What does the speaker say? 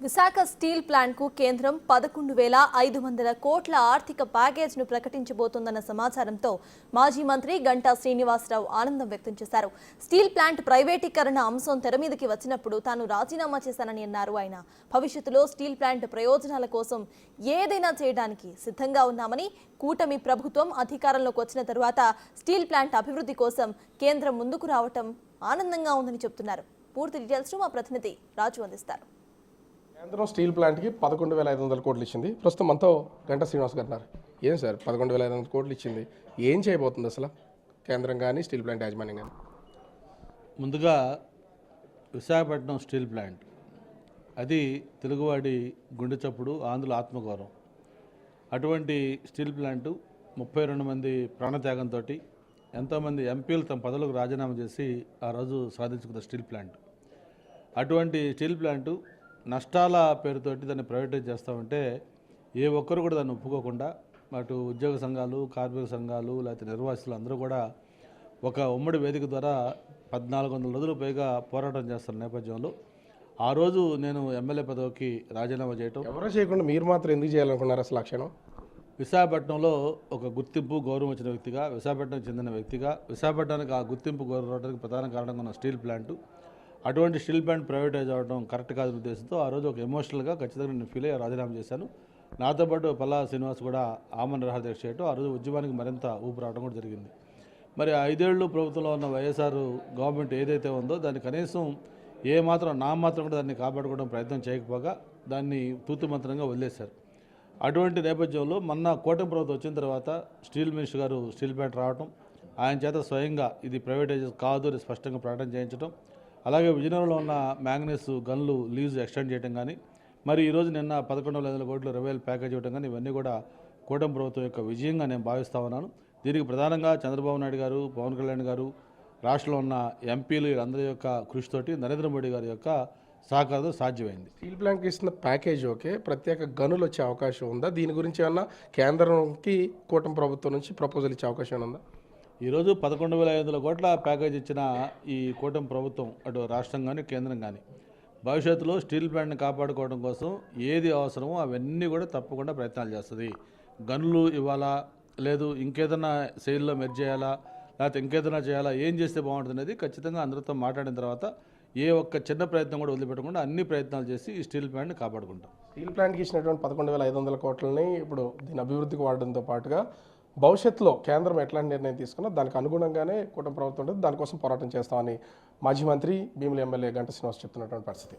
Visakha steel ప్లాంట్కు కేంద్రం 11,500 కోట్ల ఆర్థిక ప్యాకేజ్ను ప్రకటించబోతోందన్న సమాచారంతో మాజీ మంత్రి గంటా శ్రీనివాసరావు ఆనందం వ్యక్తం చేశారు. స్టీల్ ప్లాంట్ ప్రైవేటీకరణ అంశం తెర మీదకి వచ్చినప్పుడు తాను రాజీనామా చేశానని అన్నారు. ఆయన భవిష్యత్తులో స్టీల్ ప్లాంట్ ప్రయోజనాల కోసం ఏదైనా చేయడానికి సిద్ధంగా ఉన్నామని, కూటమి ప్రభుత్వం అధికారంలోకి వచ్చిన తరువాత స్టీల్ ప్లాంట్ అభివృద్ధి కోసం కేంద్రం ముందుకు రావటం ఆనందంగా ఉందని చెబుతున్నారు. పూర్తి డీటెయిల్స్ మా ప్రతినిధి రాజు అందిస్తారు. కేంద్రం స్టీల్ ప్లాంట్కి 11,500 కోట్లు ఇచ్చింది. ప్రస్తుతం మనతో గంటా శ్రీనివాస్ గారు ఉన్నారు. ఏం సార్ 11,500 కోట్లు ఇచ్చింది, ఏం చేయబోతుంది అసలు కేంద్రం కానీ స్టీల్ ప్లాంట్ యాజమాన్యం కానీ? ముందుగా విశాఖపట్నం స్టీల్ ప్లాంట్ అది తెలుగువాడి గుండె చప్పుడు, ఆంధ్రుల ఆత్మగౌరవం. అటువంటి స్టీల్ ప్లాంటు 32 మంది ప్రాణత్యాగంతో ఎంతోమంది ఎంపీలు తమ పదవులకు రాజీనామా చేసి ఆ రోజు సాధించుకున్న స్టీల్ ప్లాంట్. అటువంటి స్టీల్ ప్లాంటు నష్టాల పేరుతోటి దాన్ని ప్రైవేటైజ్ చేస్తామంటే ఏ ఒక్కరు కూడా దాన్ని ఒప్పుకోకుండా అటు ఉద్యోగ సంఘాలు, కార్మిక సంఘాలు, లేకపోతే నిర్వాసితులు అందరూ కూడా ఒక ఉమ్మడి వేదిక ద్వారా 1,400 రోజులు పైగా పోరాటం చేస్తున్న నేపథ్యంలో ఆ రోజు నేను ఎమ్మెల్యే పదవికి రాజీనామా చేయటం. ఎవరో చేయకుండా మీరు మాత్రం ఎందుకు చేయాలనుకున్నారు అసలు? లక్షణం విశాఖపట్నంలో ఒక గుర్తింపు, గౌరవం వచ్చిన వ్యక్తిగా, విశాఖపట్నంకి చెందిన వ్యక్తిగా, విశాఖపట్నానికి ఆ గుర్తింపు గౌరవం రావడానికి ప్రధాన కారణంగా ఉన్న స్టీల్ ప్లాంటు, అటువంటి స్టీల్ ప్లాంట్ ప్రైవేటైజ్ అవ్వడం కరెక్ట్ కాదని ఉద్దేశంతో ఆ రోజు ఒక ఎమోషనల్గా ఖచ్చితంగా నేను ఫీల్ అయ్యి రాజీనామా చేశాను. నాతో పాటు పల్లా శ్రీనివాస్ కూడా ఆమరణ నిరాహార దీక్ష చేయడం, ఆ రోజు ఉద్యమానికి మరింత ఊపు రావడం కూడా జరిగింది. మరి 5 ఏళ్ళు ప్రభుత్వంలో ఉన్న వైఎస్ఆర్ గవర్నమెంట్ ఏదైతే ఉందో దాన్ని కనీసం నా మాత్రం కూడా దాన్ని కాపాడుకోవడం ప్రయత్నం చేయకపోగా దాన్ని తూతు మంత్రంగా వదిలేశారు. అటువంటి నేపథ్యంలో మొన్న కూటమి ప్రభుత్వం వచ్చిన తర్వాత స్టీల్ మినిస్టర్ గారు స్టీల్ ప్లాంట్ రావడం, ఆయన చేత స్వయంగా ఇది ప్రైవేటైజ్ కాదు అని స్పష్టంగా ప్రకటన చేయించడం, అలాగే విజయనగరంలో ఉన్న మ్యాంగనీస్ గన్లు లీజు ఎక్స్టెండ్ చేయడం కానీ, మరి ఈరోజు నిన్న 11,500 కోట్ల రివైల్ ప్యాకేజ్ ఇవ్వడం కానీ, ఇవన్నీ కూడా కూటమి ప్రభుత్వం యొక్క విజయంగా నేను భావిస్తా ఉన్నాను. దీనికి ప్రధానంగా చంద్రబాబు నాయుడు గారు, పవన్ కళ్యాణ్ గారు, రాష్ట్రంలో ఉన్న ఎంపీలు వీళ్ళందరి యొక్క కృషితోటి నరేంద్ర మోడీ గారి యొక్క సహకారంతో సాధ్యమైంది. స్టీల్ ప్లాంట్కి ఇస్తున్న ప్యాకేజ్ ఓకే, ప్రత్యేక గనులు వచ్చే అవకాశం ఉందా? దీని గురించి ఏమన్నా కేంద్రంకి కూటమి ప్రభుత్వం నుంచి ప్రపోజల్ ఇచ్చే అవకాశం ఉందా? ఈరోజు 11,500 కోట్ల ప్యాకేజ్ ఇచ్చిన ఈ కూటమి ప్రభుత్వం అటు రాష్ట్రం కానీ కేంద్రం కానీ భవిష్యత్తులో స్టీల్ ప్లాంట్ని కాపాడుకోవడం కోసం ఏది అవసరమో అవన్నీ కూడా తప్పకుండా ప్రయత్నాలు చేస్తుంది. గనులు ఇవ్వాలా, లేదు ఇంకేదైనా సెయిల్లో మెర్జ్ చేయాలా, లేకపోతే ఇంకేదైనా చేయాలా, ఏం చేస్తే బాగుంటుంది అనేది ఖచ్చితంగా అందరితో మాట్లాడిన తర్వాత ఏ ఒక్క చిన్న ప్రయత్నం కూడా వదిలిపెట్టకుండా అన్ని ప్రయత్నాలు చేసి ఈ స్టీల్ ప్లాంట్ని కాపాడుకుంటాం. స్టీల్ ప్లాంట్కి ఇచ్చినటువంటి 11,500 కోట్లని ఇప్పుడు దీని అభివృద్ధికి వాడడంతో పాటుగా భవిష్యత్తులో కేంద్రం ఎట్లాంటి నిర్ణయం తీసుకున్నా దానికి అనుగుణంగానే కూటమి ప్రభుత్వం ఉంటుంది, దానికోసం పోరాటం చేస్తామని మాజీ మంత్రి భీమిలి ఎమ్మెల్యే గంటా శ్రీనివాస్ చెప్తున్నటువంటి పరిస్థితి.